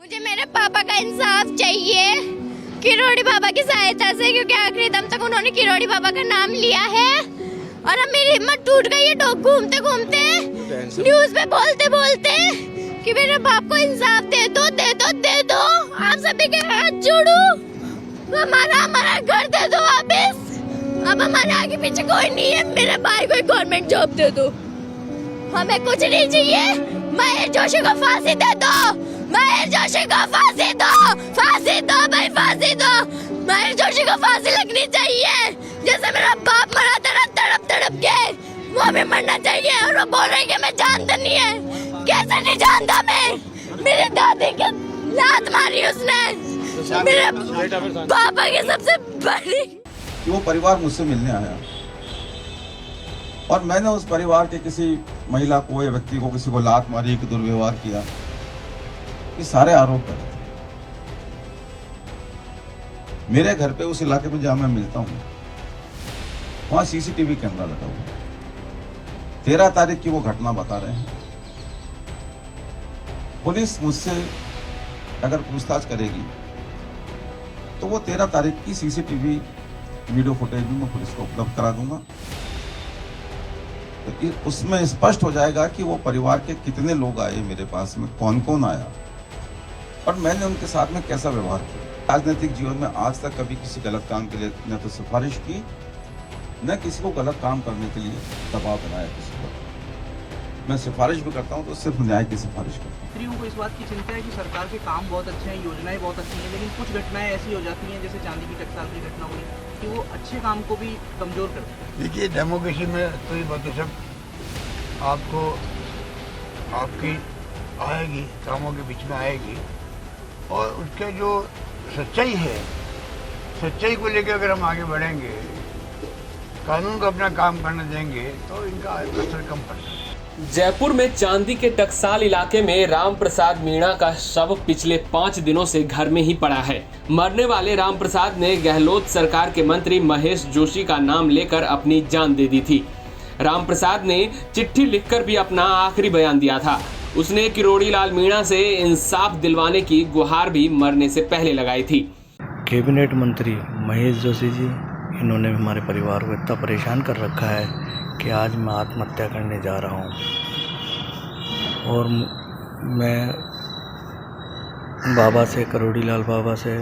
मुझे मेरे पापा का इंसाफ चाहिए किरोड़ी बाबा की सहायता से, क्योंकि आखिरी दम तक उन्होंने किरोड़ी बाबा का नाम लिया है और अब मेरी हिम्मत टूट गई है। लोग घूमते घूमते न्यूज पे बोलते बोलते कि मेरे बाप को इंसाफ दे दो दे दो दे दो। आप सभी के हाथ जोड़ू, हमारा घर दे दो वापिस। अब हमारे आगे पीछे कोई नहीं है, मेरे भाई को गवर्नमेंट जॉब दे दो, हमें कुछ नहीं चाहिए। महेश जोशी को फांसी दे दो, महेश जोशी को फांसी दो, फांसी दो भाई, फांसी दो। महेश जोशी को फांसी लगनी चाहिए, जैसे मेरा बाप मरा तड़प तड़प तड़प के, वो भी मरना चाहिए। और वो बोल रही कि मैं जानता नहीं है, कैसे नहीं जानता मैं? मेरे दादी के लात मारी उसने, मेरे पापा की सबसे बड़ी। वो परिवार मुझसे मिलने आया और मैंने उस परिवार के किसी महिला को या व्यक्ति को, किसी को लात मारी, कि दुर्व्यवहार किया, ये सारे आरोप है। मेरे घर पे उस इलाके में जहां मैं मिलता हूं वहां सीसीटीवी कैमरा लगा हुआ है। 13 तारीख की वो घटना बता रहे हैं। पुलिस मुझसे अगर पूछताछ करेगी तो वो 13 तारीख की सीसीटीवी वीडियो फुटेज भी मैं पुलिस को उपलब्ध करा दूंगा। तो उसमें स्पष्ट हो जाएगा कि वो परिवार के कितने लोग आए मेरे पास में, कौन कौन आया और मैंने उनके साथ में कैसा व्यवहार किया। राजनीतिक जीवन में आज तक कभी किसी गलत काम के लिए न तो सिफारिश की, न किसी को गलत काम करने के लिए दबाव बनाया किसी को। मैं सिफारिश भी करता हूँ तो सिर्फ न्याय की सिफारिश करता हूँ। मंत्रियों को इस बात की चिंता है कि सरकार के काम बहुत अच्छे हैं, योजनाएं बहुत अच्छी हैं, लेकिन कुछ घटनाएं ऐसी हो जाती हैं, जैसे चांदी की टकसाल की घटना हुई, कि वो अच्छे काम को भी कमजोर करते हैं। देखिए, डेमोक्रेसी में तो ये बातें सब आपको आपकी आएगी, कामों के बीच में आएगी, और उसके जो सच्चाई है, सच्चाई को लेकर अगर हम आगे बढ़ेंगे, कानून को अपना काम करने देंगे, तो इनका असर कम पड़ेगा। जयपुर में चांदी के टकसाल इलाके में राम प्रसाद मीणा का शव पिछले 5 दिनों से घर में ही पड़ा है। मरने वाले राम प्रसाद ने गहलोत सरकार के मंत्री महेश जोशी का नाम लेकर अपनी जान दे दी थी। राम प्रसाद ने चिट्ठी लिखकर भी अपना आखिरी बयान दिया था। उसने किरोड़ी लाल मीणा से इंसाफ दिलवाने की गुहार भी मरने से पहले लगाई थी। कैबिनेट मंत्री महेश जोशी जी, इन्होंने हमारे परिवार को इतना परेशान कर रखा है कि आज मैं आत्महत्या करने जा रहा हूँ। और मैं बाबा से, किरोड़ी लाल बाबा से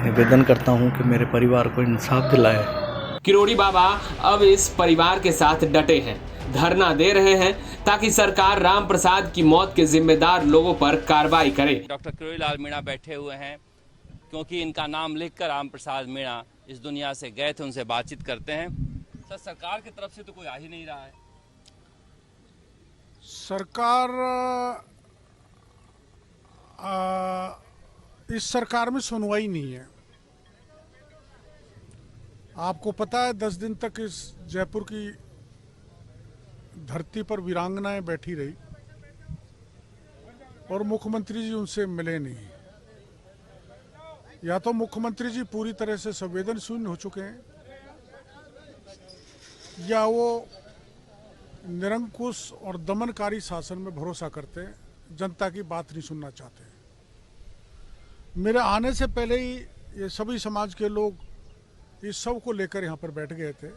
निवेदन करता हूँ कि मेरे परिवार को इंसाफ दिलाए। किरोड़ी बाबा अब इस परिवार के साथ डटे हैं, धरना दे रहे हैं ताकि सरकार राम प्रसाद की मौत के जिम्मेदार लोगों पर कार्रवाई करे। डॉक्टर किरोड़ी लाल मीणा बैठे हुए हैं, क्योंकि इनका नाम लिखकर राम प्रसाद मीणा इस दुनिया से गए थे, उनसे बातचीत करते हैं। सर, सरकार की तरफ से तो कोई आ ही नहीं रहा है। सरकार इस सरकार में सुनवाई नहीं है। आपको पता है 10 दिन तक इस जयपुर की धरती पर वीरांगनाएं बैठी रही और मुख्यमंत्री जी उनसे मिले नहीं। या तो मुख्यमंत्री जी पूरी तरह से संवेदनशील हो चुके हैं, या वो निरंकुश और दमनकारी शासन में भरोसा करते हैं, जनता की बात नहीं सुनना चाहते। मेरे आने से पहले ही ये सभी समाज के लोग इस सब को लेकर यहाँ पर बैठ गए थे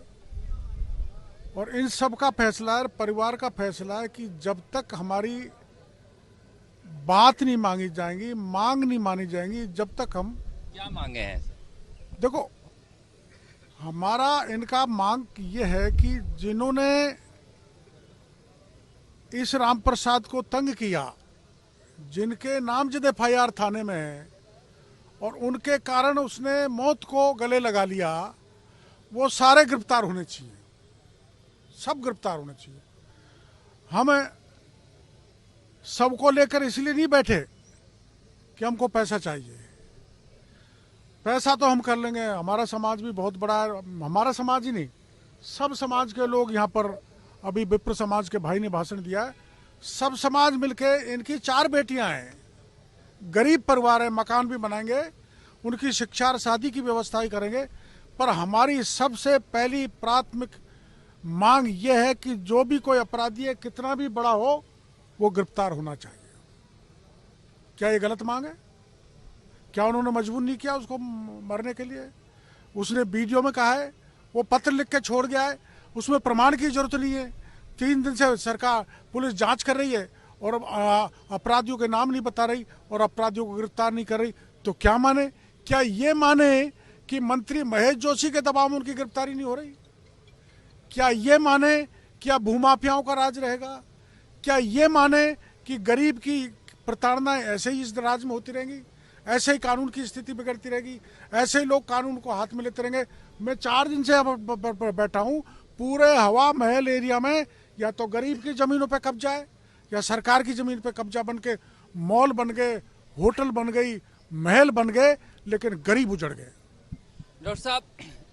और इन सब का फैसला है, परिवार का फैसला है कि जब तक हमारी बात नहीं मांगी जाएंगी, मांग नहीं मानी जाएंगी, जब तक हम क्या मांगे हैं? देखो, हमारा इनका मांग ये है कि जिन्होंने इस राम प्रसाद को तंग किया, जिनके नामजद FIR थाने में है और उनके कारण उसने मौत को गले लगा लिया, वो सारे गिरफ्तार होने चाहिए, सब गिरफ्तार होने चाहिए। हम सबको लेकर इसलिए नहीं बैठे कि हमको पैसा चाहिए। पैसा तो हम कर लेंगे, हमारा समाज भी बहुत बड़ा है। हमारा समाज ही नहीं, सब समाज के लोग यहाँ पर, अभी विप्र समाज के भाई ने भाषण दिया है, सब समाज मिलके, इनकी 4 बेटियां हैं, गरीब परिवार है, मकान भी बनाएंगे, उनकी शिक्षा और शादी की व्यवस्था ही करेंगे। पर हमारी सबसे पहली प्राथमिक मांग यह है कि जो भी कोई अपराधी है, कितना भी बड़ा हो, वो गिरफ्तार होना चाहिए। क्या ये गलत मांग है? क्या उन्होंने मजबूर नहीं किया उसको मरने के लिए? उसने वीडियो में कहा है, वो पत्र लिख के छोड़ गया है, उसमें प्रमाण की जरूरत नहीं है। 3 दिन से सरकार पुलिस जांच कर रही है और अपराधियों के नाम नहीं बता रही और अपराधियों को गिरफ्तार नहीं कर रही, तो क्या माने? क्या ये माने कि मंत्री महेश जोशी के दबाव में उनकी गिरफ्तारी नहीं हो रही? क्या ये माने कि अब भूमाफियाओं का राज रहेगा? क्या ये माने कि गरीब की प्रताड़नाएं ऐसे ही इस राज्य में होती रहेंगी? ऐसे ही कानून की स्थिति बिगड़ती रहेगी? ऐसे ही लोग कानून को हाथ में लेते रहेंगे? मैं 4 दिन से बैठा हूँ, पूरे हवा महल एरिया में या तो गरीब की जमीनों पे कब्जा है या सरकार की जमीन पे कब्जा बन के मॉल बन गए, होटल बन गई, महल बन गए, लेकिन गरीब उजड़ गए। डॉक्टर साहब,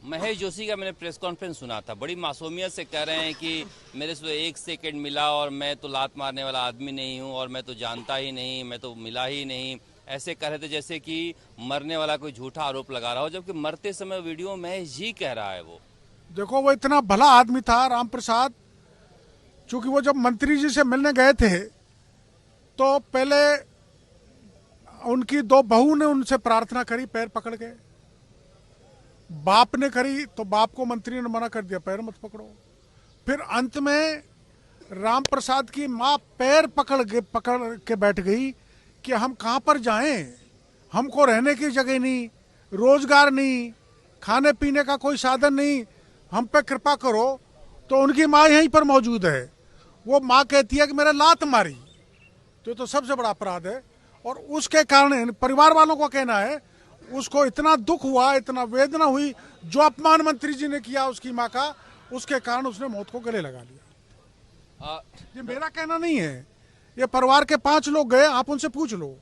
महेश जोशी का मैंने प्रेस कॉन्फ्रेंस सुना था, बड़ी मासूमियत से कह रहे हैं कि मेरे से 1 सेकंड मिला और मैं तो लात मारने वाला आदमी नहीं हूं और मैं तो जानता ही नहीं, मैं तो मिला ही नहीं। ऐसे कह रहे थे जैसे कि मरने वाला कोई झूठा आरोप लगा रहा हो, जबकि मरते समय वीडियो महेश जी कह रहा है। वो देखो, वो इतना भला आदमी था राम प्रसाद, चूंकि वो जब मंत्री जी से मिलने गए थे तो पहले उनकी 2 बहू ने उनसे प्रार्थना करी पैर पकड़ के, बाप ने करी तो बाप को मंत्री ने मना कर दिया, पैर मत पकड़ो। फिर अंत में राम प्रसाद की माँ पैर पकड़ के बैठ गई कि हम कहाँ पर जाएं, हमको रहने की जगह नहीं, रोजगार नहीं, खाने पीने का कोई साधन नहीं, हम पे कृपा करो। तो उनकी माँ यहीं पर मौजूद है, वो माँ कहती है कि मेरे लात मारी, तो सबसे बड़ा अपराध है। और उसके कारण परिवार वालों को कहना है, उसको इतना दुख हुआ, इतना वेदना हुई, जो अपमान मंत्री जी ने किया उसकी माँ का, उसके कारण उसने मौत को गले लगा लिया। ये मेरा कहना नहीं है, ये परिवार के 5 लोग गए, आप उनसे पूछ लो,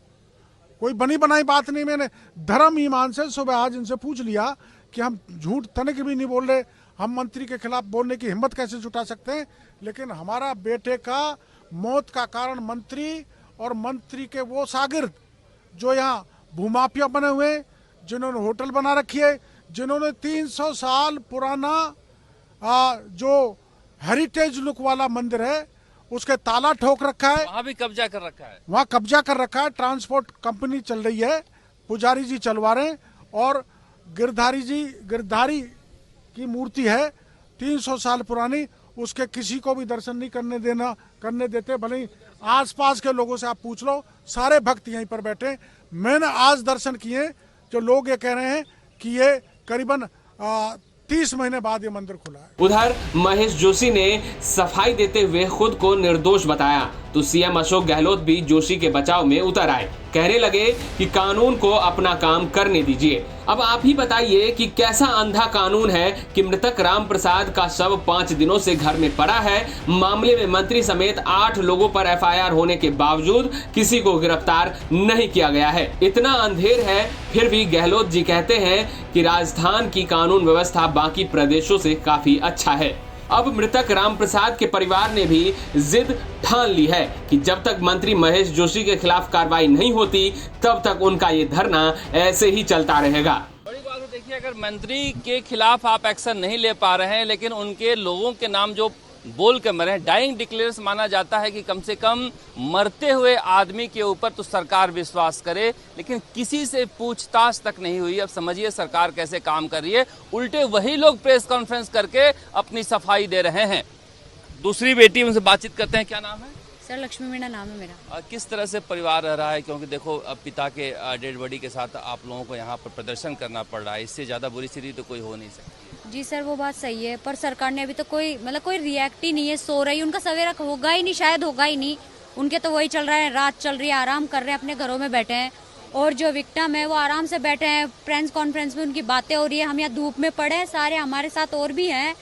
कोई बनी बनाई बात नहीं। मैंने धर्म ईमान से सुबह आज इनसे पूछ लिया कि हम झूठ तनिक भी नहीं बोल रहे, हम मंत्री के खिलाफ बोलने की हिम्मत कैसे जुटा सकते हैं, लेकिन हमारा बेटे का मौत का कारण मंत्री और मंत्री के वो शागिर्द जो यहाँ भूमाफिया बने हुए, जिन्होंने होटल बना रखी है, जिन्होंने 300 साल पुराना जो हेरिटेज लुक वाला मंदिर है उसके ताला ठोक रखा है, वहाँ भी कब्जा कर रखा है। वहाँ कब्जा कर रखा है। ट्रांसपोर्ट कंपनी चल रही है, पुजारी जी चलवा रहे हैं, और गिरधारी की मूर्ति है 300 साल पुरानी, उसके किसी को भी दर्शन नहीं करने देते। भले ही आसपास के लोगों से आप पूछ लो, सारे भक्त यहीं पर बैठे। मैंने आज दर्शन किए, जो लोग ये कह रहे हैं कि ये करीबन 30 महीने बाद ये मंदिर खुला है। उधर महेश जोशी ने सफाई देते हुए खुद को निर्दोष बताया, तो सीएम अशोक गहलोत भी जोशी के बचाव में उतर आए। कहने लगे कि कानून को अपना काम करने दीजिए। अब आप ही बताइए कि कैसा अंधा कानून है कि मृतक राम प्रसाद का शव 5 दिनों से घर में पड़ा है। मामले में मंत्री समेत 8 लोगों पर एफआईआर होने के बावजूद किसी को गिरफ्तार नहीं किया गया है। इतना अंधेर है, फिर भी गहलोत जी कहते हैं कि राजस्थान की कानून व्यवस्था बाकी प्रदेशों से काफी अच्छा है। अब मृतक राम प्रसाद के परिवार ने भी जिद ठान ली है कि जब तक मंत्री महेश जोशी के खिलाफ कार्रवाई नहीं होती, तब तक उनका ये धरना ऐसे ही चलता रहेगा। बड़ी बात है, देखिए, अगर मंत्री के खिलाफ आप एक्शन नहीं ले पा रहे हैं, लेकिन उनके लोगों के नाम जो बोल के मरे, डाइंग डिक्लेयर्स माना जाता है कि कम से कम मरते हुए आदमी के ऊपर तो सरकार विश्वास करे, लेकिन किसी से पूछताछ तक नहीं हुई। अब समझिए सरकार कैसे काम कर रही है, उल्टे वही लोग प्रेस कॉन्फ्रेंस करके अपनी सफाई दे रहे हैं। दूसरी बेटी, उनसे बातचीत करते हैं। क्या नाम है? सर, लक्ष्मी मीणा नाम है मेरा। किस तरह से परिवार रह रहा है, क्योंकि देखो अब पिता के डेड बॉडी के साथ आप लोगों को यहाँ पर प्रदर्शन करना पड़ रहा है, इससे ज्यादा बुरी स्थिति तो कोई हो नहीं सकती। जी सर, वो बात सही है, पर सरकार ने अभी तो कोई रिएक्ट ही नहीं है। सो रही, उनका सवेरा होगा ही नहीं, शायद होगा ही नहीं। उनके तो वही चल रहा है, रात चल रही है, आराम कर रहे हैं, अपने घरों में बैठे हैं। और जो विक्टिम है वो आराम से बैठे हैं, प्रेस कॉन्फ्रेंस में उनकी बातें हो रही है। हम यहाँ धूप में पड़े हैं सारे, हमारे साथ और भी हैं,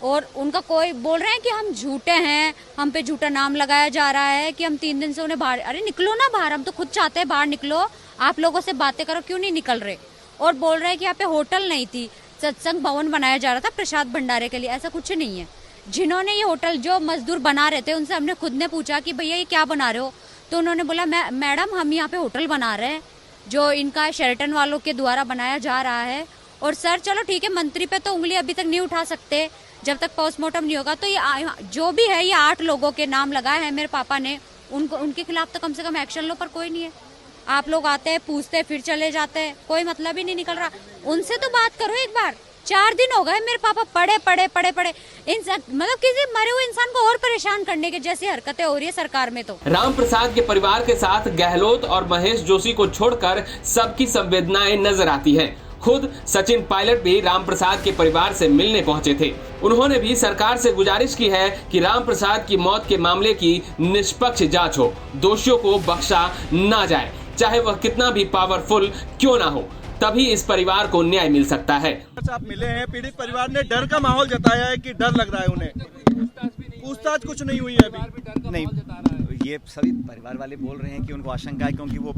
और उनका कोई बोल रहे हैं कि हम झूठे हैं, हम पे झूठा नाम लगाया जा रहा है कि हम 3 दिन से उन्हें बाहर, अरे निकलो ना बाहर, हम तो खुद चाहते हैं बाहर निकलो, आप लोगों से बातें करो, क्यों नहीं निकल रहे। और बोल रहे हैं कि यहाँ पे होटल नहीं थी, सत्संग भवन बनाया जा रहा था प्रसाद भंडारे के लिए, ऐसा कुछ नहीं है। जिन्होंने ये होटल, जो मजदूर बना रहे थे, उनसे हमने खुद ने पूछा कि भैया ये क्या बना रहे हो, तो उन्होंने बोला मैडम हम यहाँ पे होटल बना रहे हैं, जो इनका शेरटन वालों के द्वारा बनाया जा रहा है। और सर चलो ठीक है, मंत्री पे तो उंगली अभी तक नहीं उठा सकते जब तक पोस्टमार्टम नहीं होगा। तो ये जो भी है, ये 8 लोगों के नाम लगाए हैं मेरे पापा ने, उनके खिलाफ तो कम से कम एक्शन लो, पर कोई नहीं है। आप लोग आते हैं, पूछते हैं, फिर चले जाते हैं, कोई मतलब ही नहीं निकल रहा। उनसे तो बात करो एक बार। 4 दिन हो गए मेरे पापा पड़े मतलब किसी मरे हुए इंसान को और परेशान करने के जैसी हरकतें हो रही है सरकार में। तो राम प्रसाद के परिवार के साथ गहलोत और महेश जोशी को छोड़कर सबकी संवेदनाएं नजर आती हैं। खुद सचिन पायलट भी राम प्रसाद के परिवार से मिलने पहुंचे थे। उन्होंने भी सरकार से गुजारिश की है कि राम प्रसाद की मौत के मामले की निष्पक्ष जांच हो, दोषियों को बख्शा ना जाए, चाहे वह कितना भी पावरफुल क्यों ना हो, तभी इस परिवार को न्याय मिल सकता है। आप मिले हैं, पीड़ित परिवार ने डर का माहौल जताया है कि डर लग रहा है उन्हें। पूछताछ कुछ नहीं हुई है अभी। नहीं, ये सभी परिवार वाले बोल रहे हैं कि उनको आशंका है, क्योंकि वो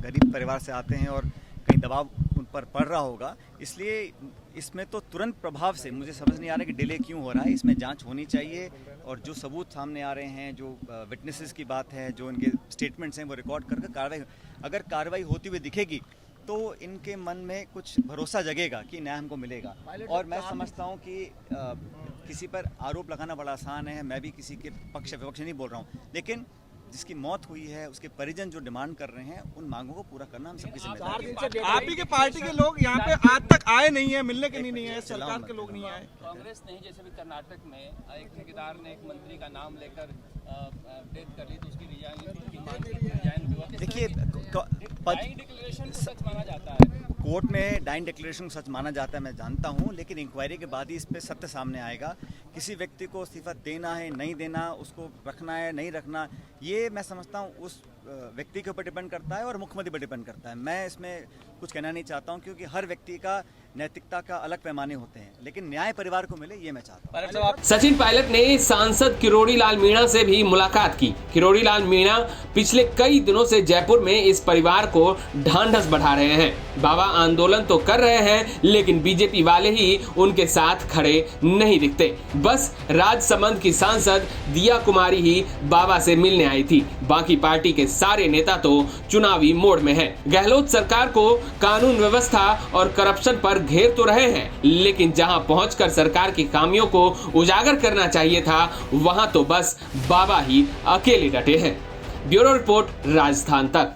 गरीब परिवार से आते हैं और कहीं दबाव उन पर पड़ रहा होगा, इसलिए इसमें तो तुरंत प्रभाव से मुझे समझ नहीं आ रहा कि डिले क्यों हो रहा है। इसमें जांच होनी चाहिए और जो सबूत सामने आ रहे हैं, जो विटनेसेस की बात है, जो इनके स्टेटमेंट्स हैं, वो रिकॉर्ड करके कार्रवाई होती हुई दिखेगी तो इनके मन में कुछ भरोसा जगेगा कि न्याय हमको मिलेगा। और मैं समझता हूँ कि किसी पर आरोप लगाना बड़ा आसान है, मैं भी किसी के पक्ष विपक्ष नहीं बोल रहा हूँ, लेकिन जिसकी मौत हुई है उसके परिजन जो डिमांड कर रहे हैं, उन मांगों को पूरा करना हम सबकी जिम्मेदारी है। आप ही के पार्टी के लोग यहाँ पे आज तक आए नहीं है, मिलने के लिए नहीं है, सरकार के लोग नहीं आए। कांग्रेस नहीं, जैसे भी कर्नाटक में एक ठेकेदार ने एक मंत्री का नाम लेकर डेथ कर ली तो उसकी रिजाइन हुआ। देखिए, डिक्लेरेशन को सच माना जाता है, कोर्ट में डाइंग डिक्लेरेशन सच माना जाता है, मैं जानता हूं, लेकिन इंक्वायरी के बाद ही इस पे सत्य सामने आएगा। किसी व्यक्ति को इस्तीफा देना है, नहीं देना, उसको रखना है, नहीं रखना, ये मैं समझता हूं उस व्यक्ति के ऊपर डिपेंड करता है और मुख्यमंत्री पर डिपेंड करता है। मैं इसमें कुछ कहना नहीं चाहता हूं, क्योंकि हर व्यक्ति का नैतिकता का अलग पैमाने होते हैं, लेकिन न्याय परिवार को मिले ये मैं चाहता हूं। सचिन पायलट ने सांसद किरोड़ी लाल मीणा से भी मुलाकात की। किरोड़ी लाल मीणा पिछले कई दिनों से जयपुर में इस परिवार को ढांढस बढ़ा रहे हैं। बाबा आंदोलन तो कर रहे हैं, लेकिन बीजेपी वाले ही उनके साथ खड़े नहीं दिखते। बस राजसमंद की सांसद दिया कुमारी ही बाबा से मिलने आई थी, बाकी पार्टी के सारे नेता तो चुनावी मोड में हैं। गहलोत सरकार को कानून व्यवस्था और करप्शन पर घेर तो रहे हैं, लेकिन जहां पहुंचकर सरकार की खामियों को उजागर करना चाहिए था, वहां तो बस बाबा ही अकेले डटे हैं। ब्यूरो रिपोर्ट, राजस्थान तक।